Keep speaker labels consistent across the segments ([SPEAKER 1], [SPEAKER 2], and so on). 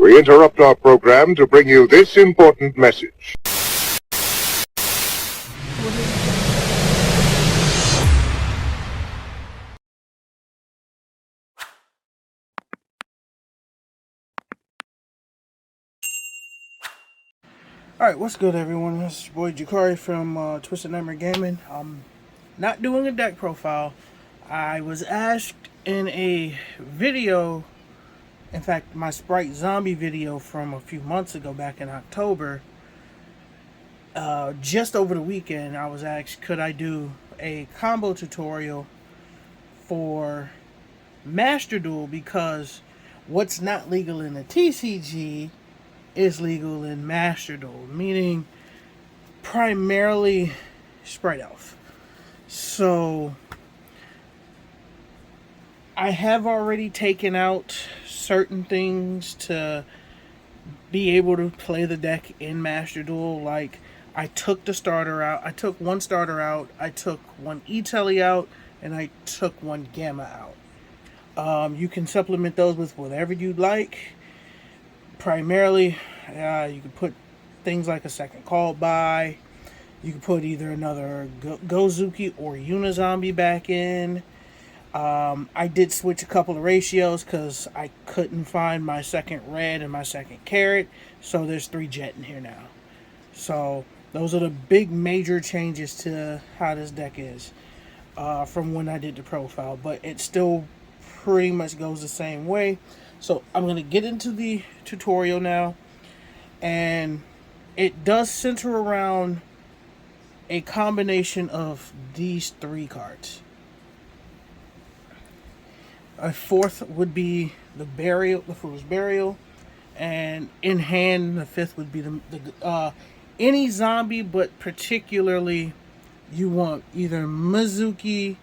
[SPEAKER 1] We interrupt our program to bring you this important message.
[SPEAKER 2] Alright, what's good everyone? This is your boy Jakari from Twisted Nightmare Gaming. I'm not doing a deck profile. I was asked in a video, in fact my Spright zombie video from a few months ago back in October, just over the weekend I was asked could I do a combo tutorial for Master Duel because what's not legal in the TCG is legal in Master Duel, meaning primarily Spright Elf. So I have already taken out certain things to be able to play the deck in Master Duel. Like I took the starter out, I took one starter out, I took one E-Telly out, and I took one Gamma out. You can supplement those with whatever you'd like. Primarily, you can put things like a second call by. You can put either another Gozuki or Unizombie back in. I did switch a couple of ratios because I couldn't find my second red and my second carrot. So there's 3 jet in here now. So those are the big major changes to how this deck is from when I did the profile. But it still pretty much goes the same way. So I'm going to get into the tutorial now. And it does center around a combination of these 3 cards. A fourth would be the burial, the Fool's Burial, and in hand the 5th would be the any zombie, but particularly you want either Mizuki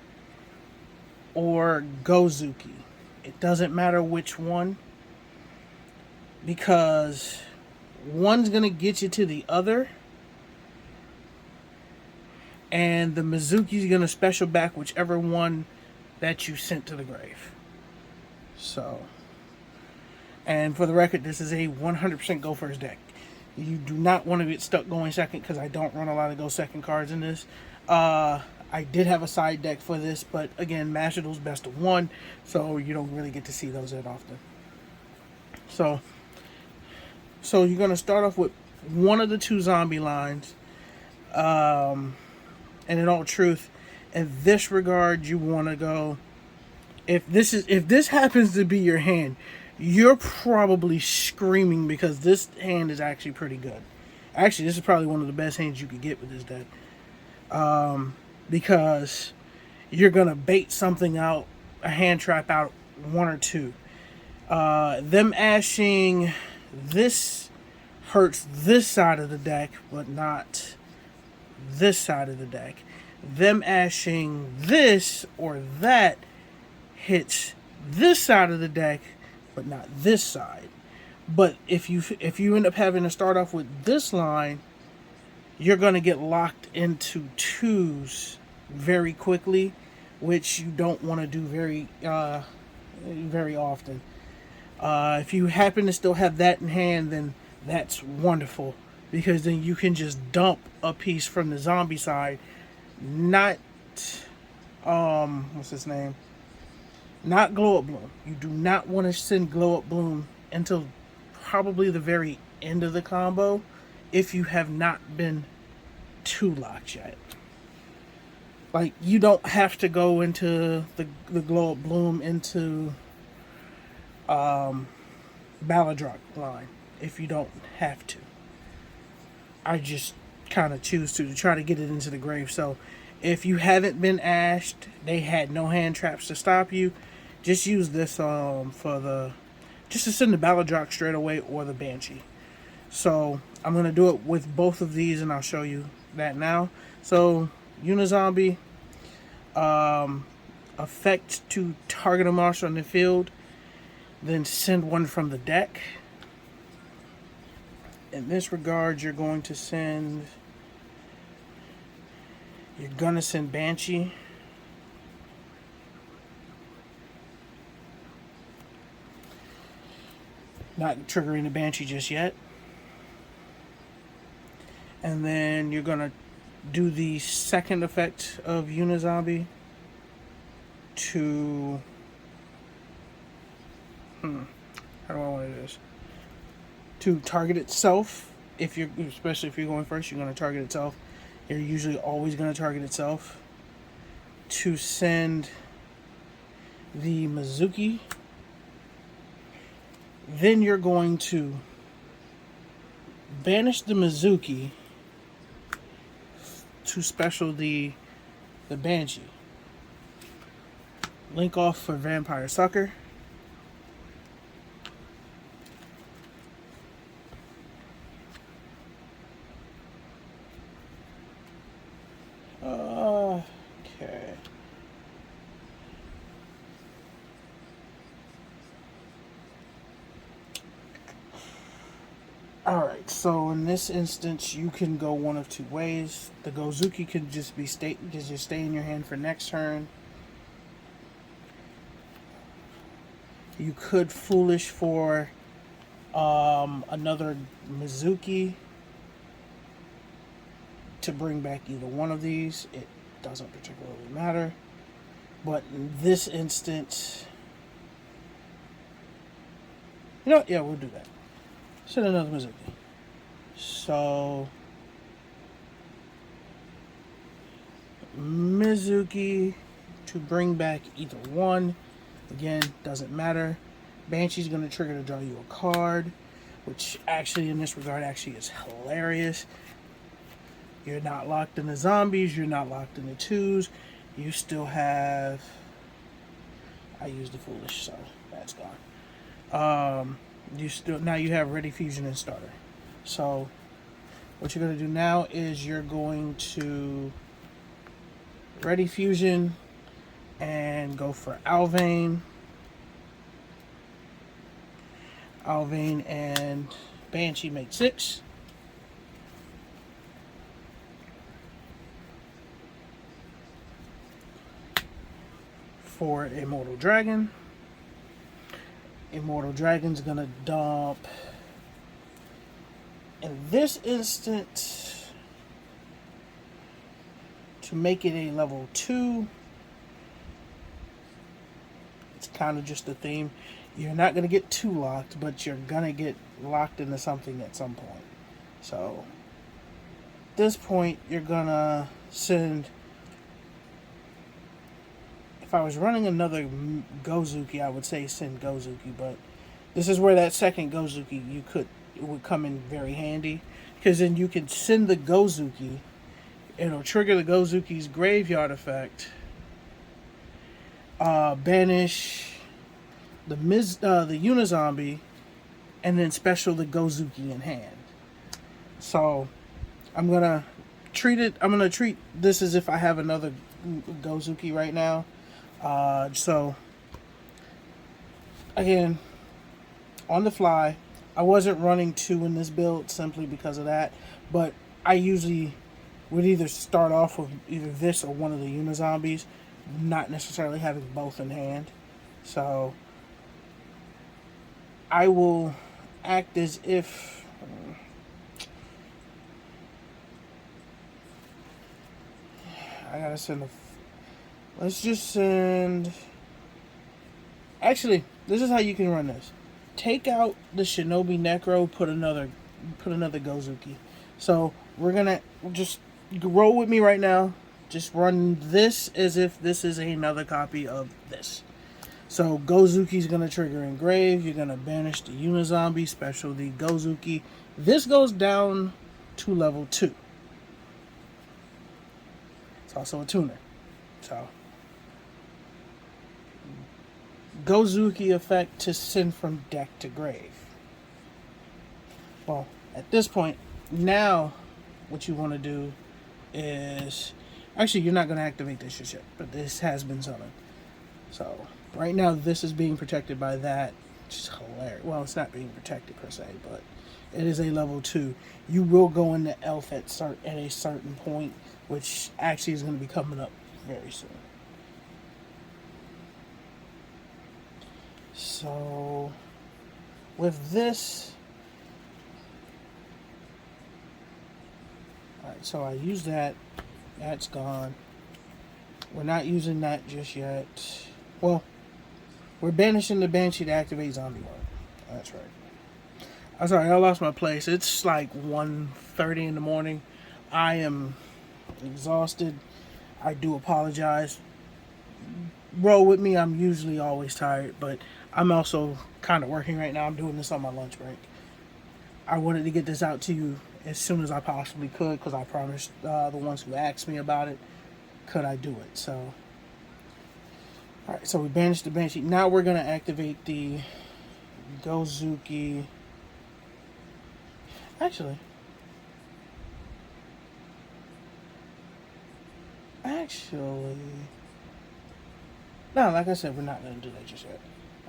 [SPEAKER 2] or Gozuki. It doesn't matter which one, because one's gonna get you to the other, and the Mizuki's gonna special back whichever one that you sent to the grave. So, and for the record, this is a 100% go first deck. You do not want to get stuck going second because I don't run a lot of go second cards in this. I did have a side deck for this, but again, Master Duel's best of 1, so you don't really get to see those that often. So you're going to start off with one of the 2 zombie lines. And in all truth, in this regard, you want to go, if this happens to be your hand, you're probably screaming because this hand is actually pretty good. Actually, this is probably one of the best hands you could get with this deck. Because you're going to bait something out, a hand trap out, 1 or 2. Them ashing this hurts this side of the deck, but not this side of the deck. Them ashing this or that hits this side of the deck, but not this side. But if you end up having to start off with this line, you're going to get locked into 2s very quickly, which you don't want to do very often. If you happen to still have that in hand, then that's wonderful, because then you can just dump a piece from the zombie side. Not what's his name? Not Glow Up Bloom. You do not want to send Glow Up Bloom until probably the very end of the combo, if you have not been 2 locked yet. Like, you don't have to go into the Glow Up Bloom into Baladrock line if you don't have to. I just kind of choose to try to get it into the grave. So if you haven't been ashed, they had no hand traps to stop you, just use this just to send the Baladrock straight away or the Banshee. So I'm going to do it with both of these, and I'll show you that now. So Unizombie, effect to target a monster on the field, then send one from the deck. In this regard, you're going to send Banshee. Not triggering the Banshee just yet. And then you're going to do the second effect of Unizombie to... How do I want to do this? To target itself. Especially if you're going first, you're going to target itself. You're usually always going to target itself. To send the Mizuki. Then you're going to banish the Mizuki to special the Banshee. Link off for Vampire Sucker. Okay. Alright, so in this instance, you can go one of two ways. The Gozuki could just stay in your hand for next turn. You could foolish for another Mizuki to bring back either one of these. It doesn't particularly matter. But in this instance, you know what? Yeah, we'll do that. Send another Mizuki. So Mizuki to bring back either one. Again, doesn't matter. Banshee's going to trigger to draw you a card, which actually in this regard actually is hilarious. You're not locked in the zombies. You're not locked in the twos. You still have... I used the foolish, so that's gone. Now you have Ready Fusion and Starter. So what you're going to do now is you're going to Ready Fusion and go for Alvain. Alvain and Banshee make 6. For Immortal Dragon. Immortal Dragon's gonna dump. In this instant, to make it a level 2, it's kind of just a theme. You're not gonna get 2 locked, but you're gonna get locked into something at some point. So, at this point, you're gonna send... If I was running another Gozuki, I would say send Gozuki, but this is where that second Gozuki it would come in very handy, because then you can send the Gozuki, it'll trigger the Gozuki's graveyard effect, banish the Unizombie, and then special the Gozuki in hand. So I'm gonna treat this as if I have another Gozuki right now. So again, on the fly, I wasn't running 2 in this build simply because of that, but I usually would either start off with either this or one of the Unizombies, not necessarily having both in hand. So I will act as if I gotta send let's just send... Actually, this is how you can run this. Take out the Shinobi Necro, put another Gozuki. So we're gonna just roll with me right now. Just run this as if this is another copy of this. So Gozuki's gonna trigger Engrave. You're gonna banish the Unizombie, special the Gozuki. This goes down to level 2. It's also a tuner. So Gozuki effect to send from deck to grave. Well, at this point, now what you want to do is... Actually, you're not going to activate this just yet, but this has been summoned. So, right now, this is being protected by that. Which is hilarious. Well, it's not being protected per se, but it is a level 2. You will go into Elf at a certain point, which actually is going to be coming up very soon. So, with this, alright, so I use that. That's gone. We're not using that just yet. Well, we're banishing the Banshee to activate zombie mode. That's right. I'm sorry, I lost my place. It's like 1:30 in the morning. I am exhausted. I do apologize. Roll with me, I'm usually always tired, but I'm also kind of working right now. I'm doing this on my lunch break. I wanted to get this out to you as soon as I possibly could because I promised the ones who asked me about it, could I do it. So, alright, so we banished the Banshee. Now we're going to activate the Gozuki. Actually, no, like I said, we're not going to do that just yet.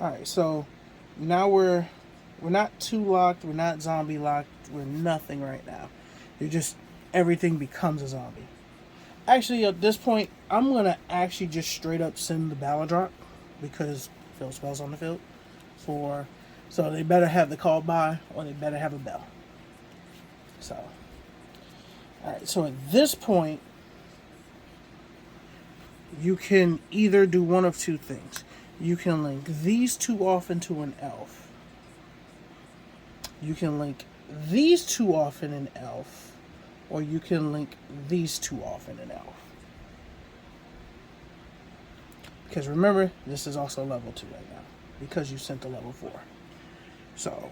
[SPEAKER 2] Alright, so now we're not 2 locked, we're not zombie locked, we're nothing right now. You're just, everything becomes a zombie. Actually, at this point, I'm going to actually just straight up send the Balladrop because field spells on the field. So they better have the call by or they better have a bell. So, alright, so at this point, you can either do one of two things. You can link these two off into an elf. You can link these two off in an elf. Or you can link these two off in an elf. Because remember, this is also level 2 right now. Because you sent the level 4. So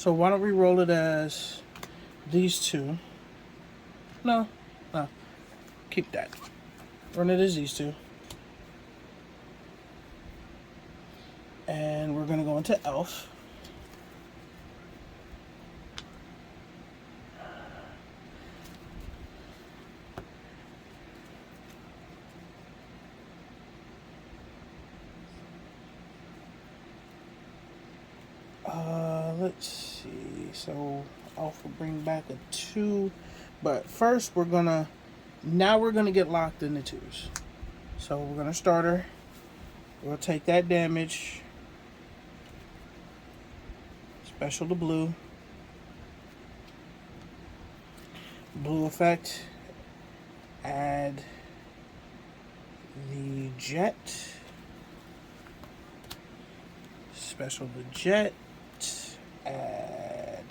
[SPEAKER 2] why don't we roll it as these two. No. Keep that. Run it as these two. And we're going to go into elf. Let's see. So elf will bring back a 2. But first we're going to get locked in the 2s. So we're going to start her. We'll take that damage. Special to blue. Blue effect. Add the jet. Special to jet. Add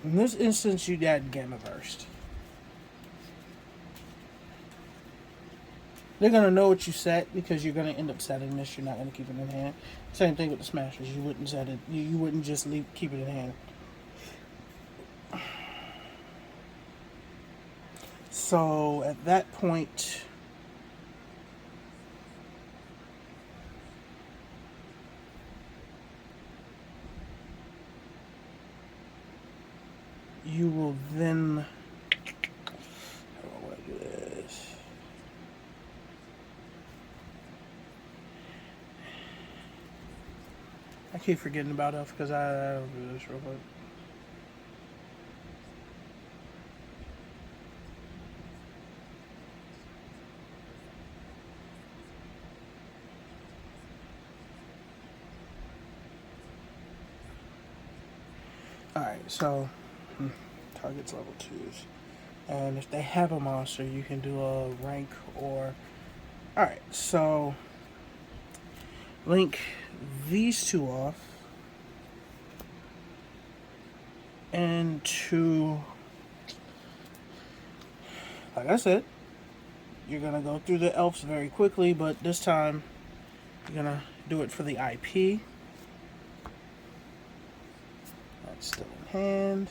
[SPEAKER 2] in this instance you add Gamma Burst. They're going to know what you set because you're going to end up setting this. You're not going to keep it in hand. Same thing with the Smashers. You wouldn't set it. You wouldn't just keep it in hand. So at that point, you will then, how do I do this? I keep forgetting about Elf because I don't do this real quick. Alright, so target's level 2s. And if they have a monster, you can do a rank or... Alright, so link these two off into... Like I said, you're going to go through the elves very quickly, but this time you're going to do it for the IP. That's still in hand.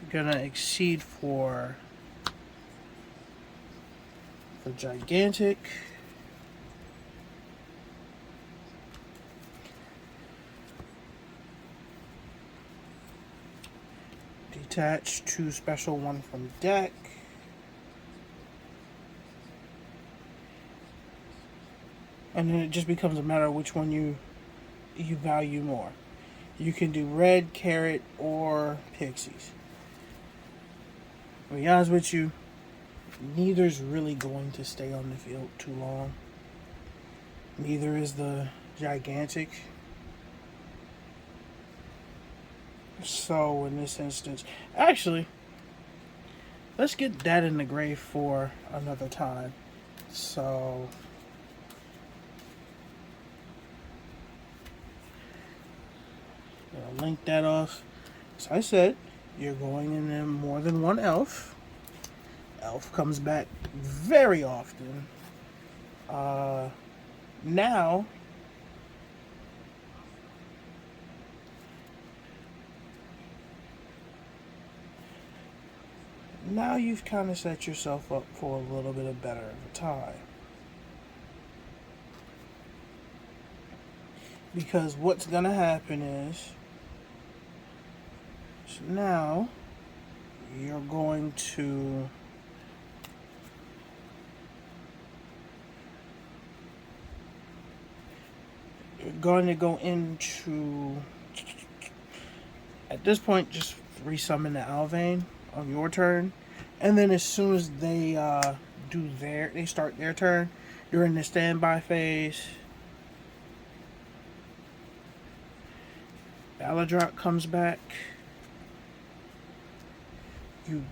[SPEAKER 2] You're going to exceed for gigantic. Detach 2 special, 1 from deck. And then it just becomes a matter of which one you value more. You can do red, carrot, or pixies. To be honest with you, neither's really going to stay on the field too long. Neither is the gigantic. So in this instance, actually, let's get that in the grave for another time. So link that off. As I said, you're going in more than one elf. Elf comes back very often. Now you've kind of set yourself up for a little bit of better of a time. Because what's going to happen is, so now you're going to go into, at this point, just resummon the Alvain on your turn, and then as soon as they start their turn, you're in the standby phase. Baladrop comes back. You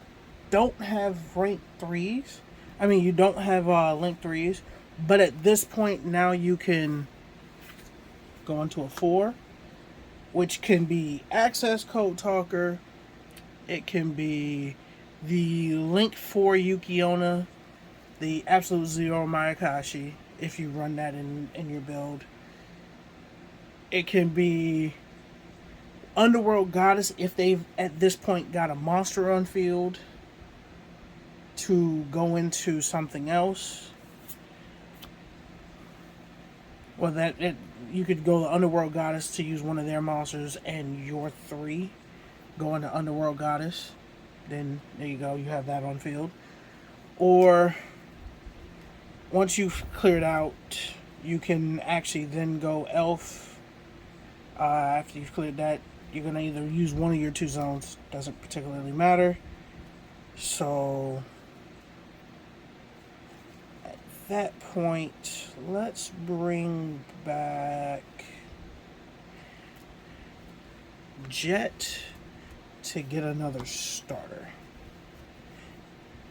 [SPEAKER 2] don't have rank 3s. I mean, you don't have link 3s, but at this point now you can go into a 4, which can be Access Code Talker. It can be the Link 4 Yukiona, the Absolute Zero Mayakashi, if you run that in your build. It can be Underworld Goddess if they've at this point got a monster on field to go into something else. Well, you could go to Underworld Goddess to use one of their monsters, and your 3 go into Underworld Goddess. Then there you go, you have that on field. Or once you've cleared out, you can actually then go Elf. After you've cleared that, you're going to either use one of your 2 zones. Doesn't particularly matter. So at that point, let's bring back Jet to get another starter.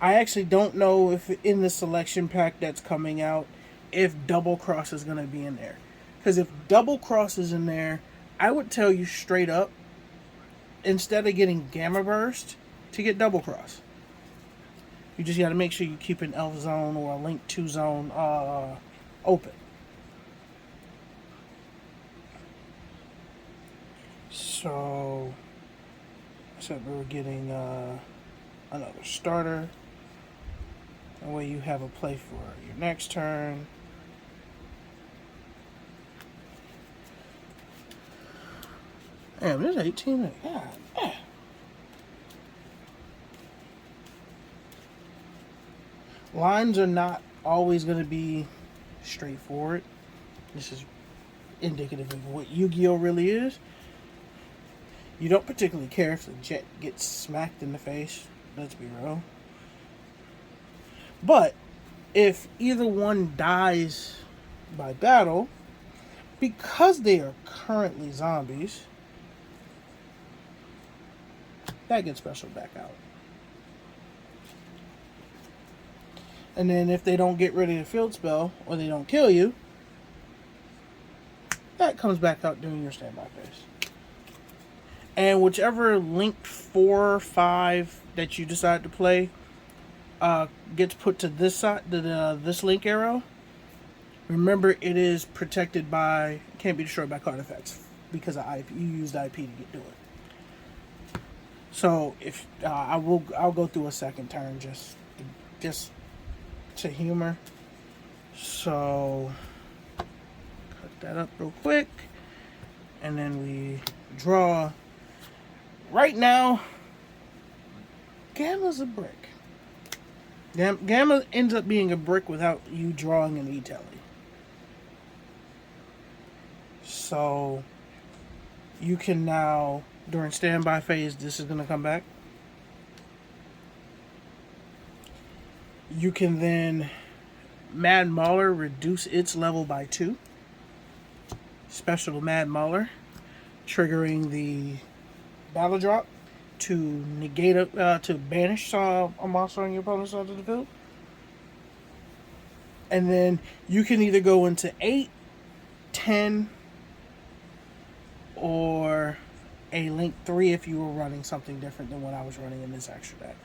[SPEAKER 2] I actually don't know if in the selection pack that's coming out, if Double Cross is going to be in there. Because if Double Cross is in there, I would tell you straight up, instead of getting Gamma Burst, to get Double Cross. You just got to make sure you keep an Elf zone or a Link 2 zone open. So, I said we were getting another starter. That way you have a play for your next turn. Damn, this 18 minutes. God. Lines are not always going to be straightforward. This is indicative of what Yu-Gi-Oh! Really is. You don't particularly care if the Jet gets smacked in the face. Let's be real. But if either one dies by battle, because they are currently zombies, that gets special back out. And then if they don't get rid of the field spell, or they don't kill you, that comes back out during your standby phase. And whichever Link 4 or 5 that you decide to play gets put to this side, this link arrow. Remember, it is protected by, can't be destroyed by card effects because of IP. You used IP to do it. So if I'll go through a second turn just to humor. So cut that up real quick, and then we draw. Right now, Gamma's a brick. Gamma ends up being a brick without you drawing an E-Telly. So you can now, during standby phase, this is going to come back. You can then Mad Mauler, reduce its level by 2. Special Mad Mauler, triggering the battle drop to negate to banish a monster on your opponent's side of the field. And then you can either go into 8, 10, or a Link 3 if you were running something different than what I was running in this extra deck.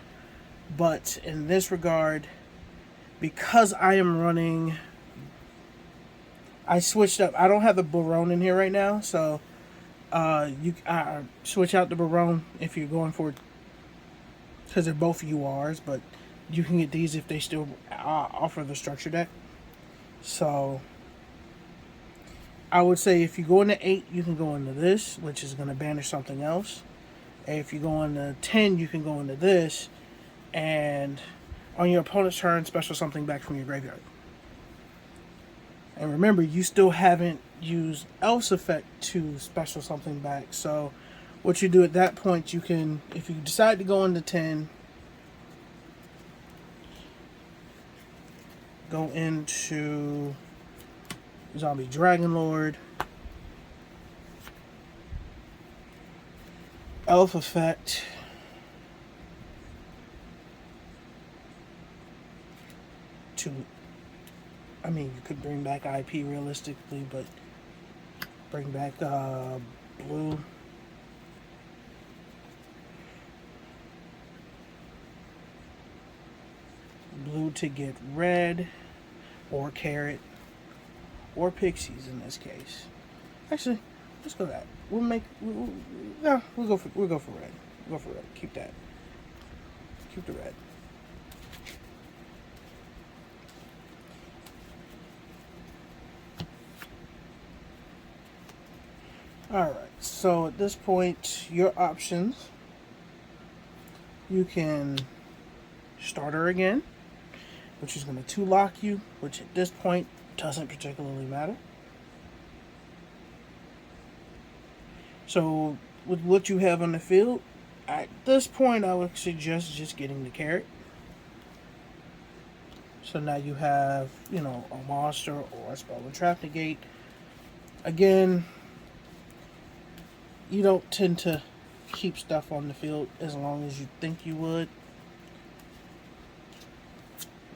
[SPEAKER 2] But in this regard, because I am running, I switched up. I don't have the Barone in here right now, so you switch out the Barone if you're going for, because they're both URs, but you can get these if they still offer the structure deck. So I would say if you go into 8, you can go into this, which is going to banish something else. And if you go into 10, you can go into this, and on your opponent's turn, special something back from your graveyard. And remember, you still haven't used Elf's effect to special something back. So what you do at that point, you can, if you decide to go into 10, go into Zombie Dragon Lord, Elf effect, to, I mean, you could bring back IP realistically, but bring back blue. Blue to get red, or carrot, or pixies in this case. Actually, let's go that. We'll go for red. We'll go for red. Keep that. Keep the red. Alright, so at this point, your options, you can starter again, which is going to 2-lock you, which at this point doesn't particularly matter. So with what you have on the field, at this point I would suggest just getting the carrot. So now you have, you know, a monster or a spell and trap negate. Again, you don't tend to keep stuff on the field as long as you think you would.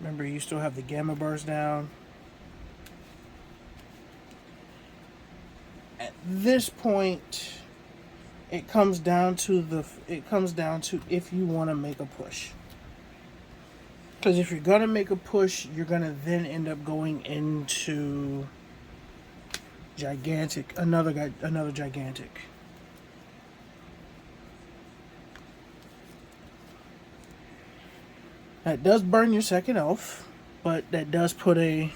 [SPEAKER 2] Remember, you still have the Gamma Burst down. At this point, it comes down to if you want to make a push. Because if you're gonna make a push, you're gonna then end up going into another gigantic. That does burn your second elf, but that does put a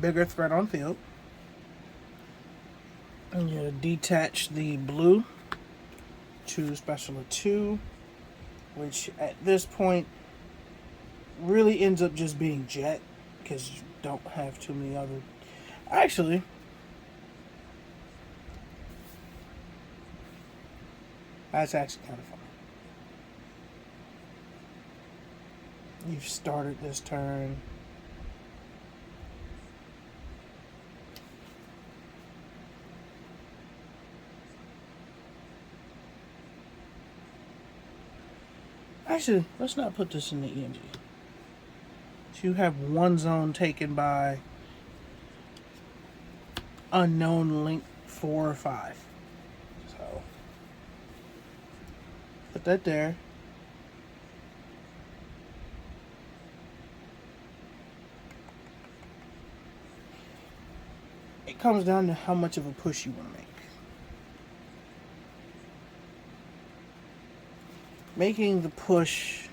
[SPEAKER 2] bigger threat on field. And you detach the blue to special of 2, which at this point really ends up just being jet, because you don't have too many other. Actually, that's actually kind of fun. You've started this turn. Actually, let's not put this in the EMG. So you have one zone taken by unknown link 4 or 5. So put that there. It comes down to how much of a push you want to make. Making the push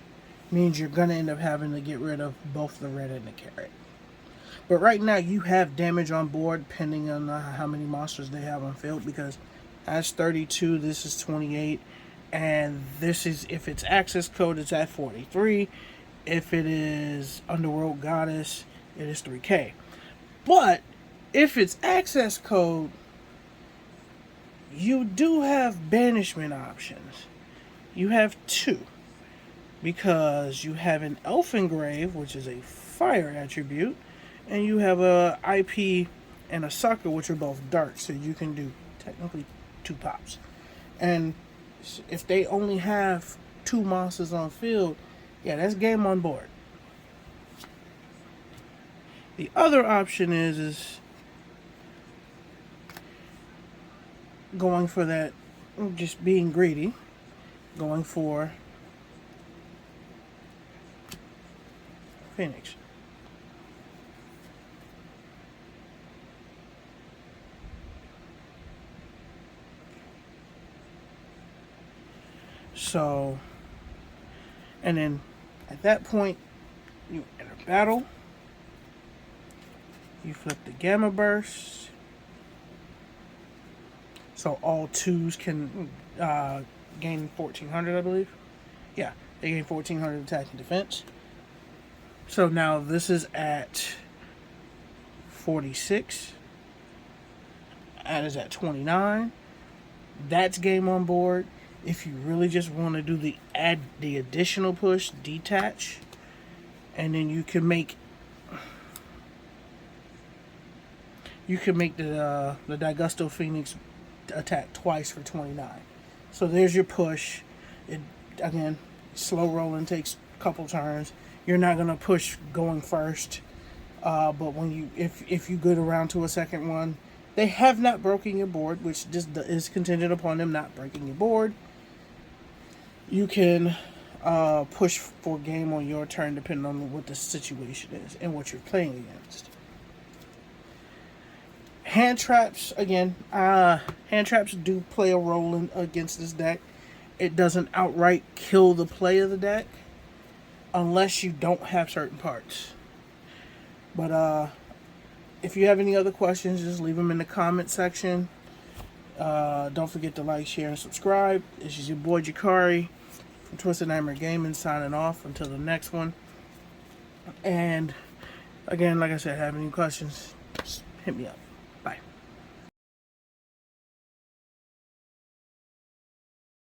[SPEAKER 2] means you're going to end up having to get rid of both the red and the carrot. But right now you have damage on board depending on how many monsters they have on field, because that's 32, this is 28, and this is, if it's access code, it's at 43. If it is Underworld Goddess, it is 3K. But If it's access code, you do have banishment options. You have two. Because you have an Elfin Grave, which is a fire attribute, and you have a IP and a Sucker, which are both dark, so you can do technically 2 pops. And if they only have 2 monsters on field, yeah, that's game on board. The other option is going for that, just being greedy, going for Phoenix. So, and then at that point, you enter battle. You flip the Gamma Burst. So all 2s can gain 1400, I believe. Yeah, they gain 1400 attack and defense. So now this is at 46. That is at 29. That's game on board. If you really just want to do the additional push, detach, and then you can make the Daigusto Phoenix attack twice for 29. So there's your push. It again, slow rolling, takes a couple turns. You're not gonna push going first, but when if you get around to a second one, they have not broken your board, which just is contingent upon them not breaking your board. You can push for game on your turn depending on what the situation is and what you're playing against. Hand traps, again, hand traps do play a role against this deck. It doesn't outright kill the play of the deck unless you don't have certain parts. But if you have any other questions, just leave them in the comment section. Don't forget to like, share, and subscribe. This is your boy Jakari from Twisted Nightmare Gaming signing off until the next one. And again, like I said, have any questions, just hit me up.